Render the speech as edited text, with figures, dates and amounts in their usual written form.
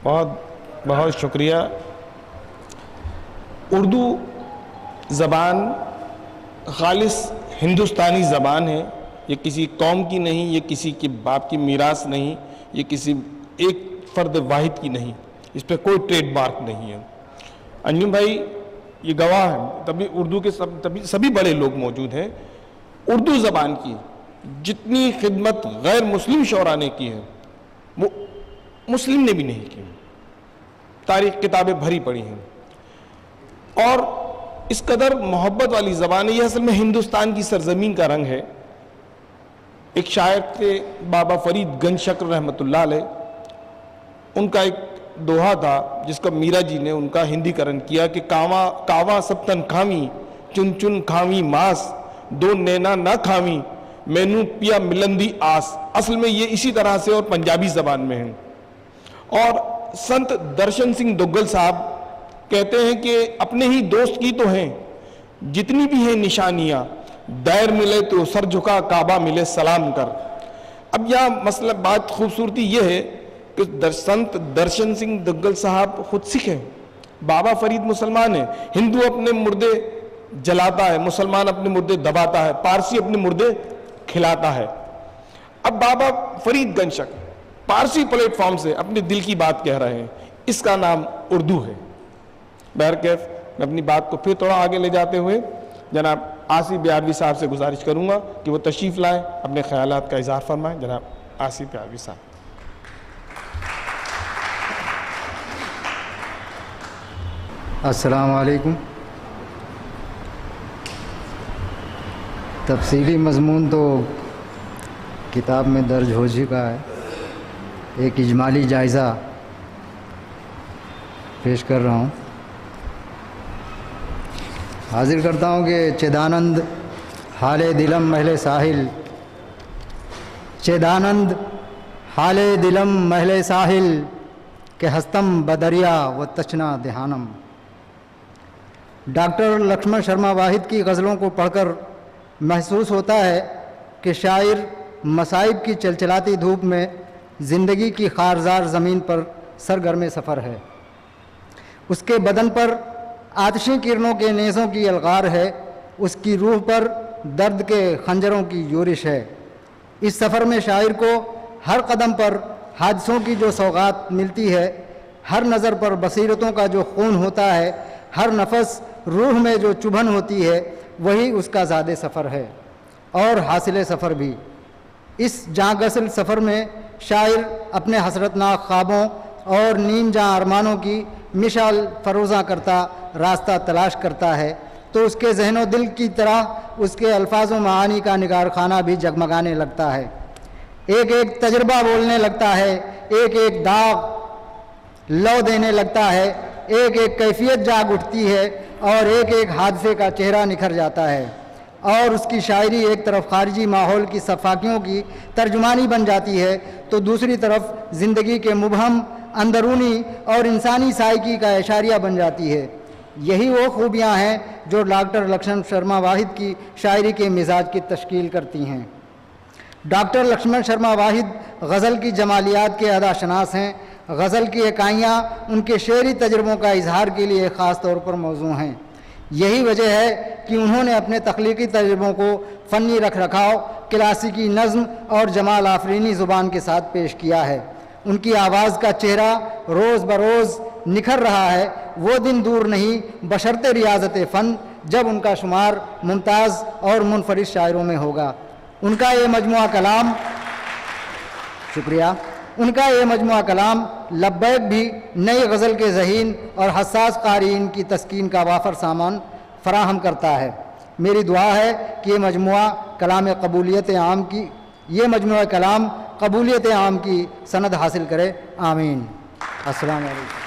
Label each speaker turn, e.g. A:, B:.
A: بہت بہت شکریہ۔ اردو زبان خالص ہندوستانی زبان ہے، یہ کسی قوم کی نہیں، یہ کسی کے باپ کی میراث نہیں، یہ کسی ایک فرد واحد کی نہیں، اس پہ کوئی ٹریڈ مارک نہیں ہے۔ انجم بھائی یہ گواہ ہیں، تبھی اردو کے سبھی بڑے لوگ موجود ہیں۔ اردو زبان کی جتنی خدمت غیر مسلم شعراء نے کی ہے وہ مسلم نے بھی نہیں کی، تاریخ کتابیں بھری پڑی ہیں، اور اس قدر محبت والی زبان ہے۔ یہ اصل میں ہندوستان کی سرزمین کا رنگ ہے۔ ایک شاعر تھے بابا فرید گنج شکر رحمۃ اللہ علیہ، ان کا ایک دوہا تھا جس کا میرا جی نے ان کا ہندی کرن کیا کہ کاواں سب تن کھاویں چن چن کھاویں ماس دو نینا نہ کھاویں مینو پیا ملندی آس۔ اصل میں یہ اسی طرح سے اور پنجابی زبان میں ہے۔ اور سنت درشن سنگھ دگل صاحب کہتے ہیں کہ اپنے ہی دوست کی تو ہیں جتنی بھی ہیں نشانیاں، دیر ملے تو سر جھکا کعبہ ملے سلام کر۔ اب یہاں مسئلہ بات خوبصورتی یہ ہے کہ سنت درشن سنگھ دگل صاحب خود سکھ ہیں، بابا فرید مسلمان ہیں۔ ہندو اپنے مردے جلاتا ہے، مسلمان اپنے مردے دباتا ہے، پارسی اپنے مردے کھلاتا ہے۔ اب بابا فرید گنج شکر پارسی پلیٹ فارم سے اپنے دل کی بات کہہ رہے ہیں، اس کا نام اردو ہے۔ بہرکیف میں اپنی بات کو پھر تھوڑا آگے لے جاتے ہوئے جناب آصف بیاروی صاحب سے گزارش کروں گا کہ وہ تشریف لائیں، اپنے خیالات کا اظہار فرمائیں۔ جناب آصف بیاروی صاحب۔
B: السلام علیکم۔ تفصیلی مضمون تو کتاب میں درج ہو چکا ہے، ایک اجمالی جائزہ پیش کر رہا ہوں۔ حاضر کرتا ہوں کہ چیدانند حال دلم محل ساحل، چیدانند حال دلم محل ساحل کہ ہستم بدریا و تچنا دہانم۔ ڈاکٹر لکشمن شرما واحد کی غزلوں کو پڑھ کر محسوس ہوتا ہے کہ شاعر مصائب کی چلچلاتی دھوپ میں زندگی کی خارزار زمین پر سرگرم سفر ہے۔ اس کے بدن پر آتشی کرنوں کے نیزوں کی الغار ہے، اس کی روح پر درد کے خنجروں کی یورش ہے۔ اس سفر میں شاعر کو ہر قدم پر حادثوں کی جو سوغات ملتی ہے، ہر نظر پر بصیرتوں کا جو خون ہوتا ہے، ہر نفس روح میں جو چبھن ہوتی ہے، وہی اس کا زاد سفر ہے اور حاصل سفر بھی۔ اس جاں گسل سفر میں شاعر اپنے حسرتناک خوابوں اور نیم جاں ارمانوں کی مشعل فروزاں کرتا راستہ تلاش کرتا ہے تو اس کے ذہن و دل کی طرح اس کے الفاظ و معانی کا نگار خانہ بھی جگمگانے لگتا ہے۔ ایک ایک تجربہ بولنے لگتا ہے، ایک ایک داغ لو دینے لگتا ہے، ایک ایک کیفیت جاگ اٹھتی ہے اور ایک ایک حادثے کا چہرہ نکھر جاتا ہے، اور اس کی شاعری ایک طرف خارجی ماحول کی صفاقیوں کی ترجمانی بن جاتی ہے تو دوسری طرف زندگی کے مبہم اندرونی اور انسانی سائیکی کا اشاریہ بن جاتی ہے۔ یہی وہ خوبیاں ہیں جو ڈاکٹر لکشمن شرما واحد کی شاعری کے مزاج کی تشکیل کرتی ہیں۔ ڈاکٹر لکشمن شرما واحد غزل کی جمالیات کے ادا شناس ہیں۔ غزل کی اکائیاں ان کے شعری تجربوں کا اظہار کے لیے خاص طور پر موزوں ہیں۔ یہی وجہ ہے کہ انہوں نے اپنے تخلیقی تجربوں کو فنی رکھ رکھاؤ، کلاسیکی نظم اور جمال آفرینی زبان کے ساتھ پیش کیا ہے۔ ان کی آواز کا چہرہ روز بروز نکھر رہا ہے۔ وہ دن دور نہیں بشرط ریاضت فن جب ان کا شمار ممتاز اور منفرد شاعروں میں ہوگا۔ ان کا یہ مجموعہ کلام ان کا یہ مجموعہ کلام لبیک بھی نئی غزل کے ذہین اور حساس قارئین کی تسکین کا وافر سامان فراہم کرتا ہے۔ میری دعا ہے کہ یہ مجموعہ کلام قبولیت عام کی سند حاصل کرے۔ آمین۔ السلام علیکم۔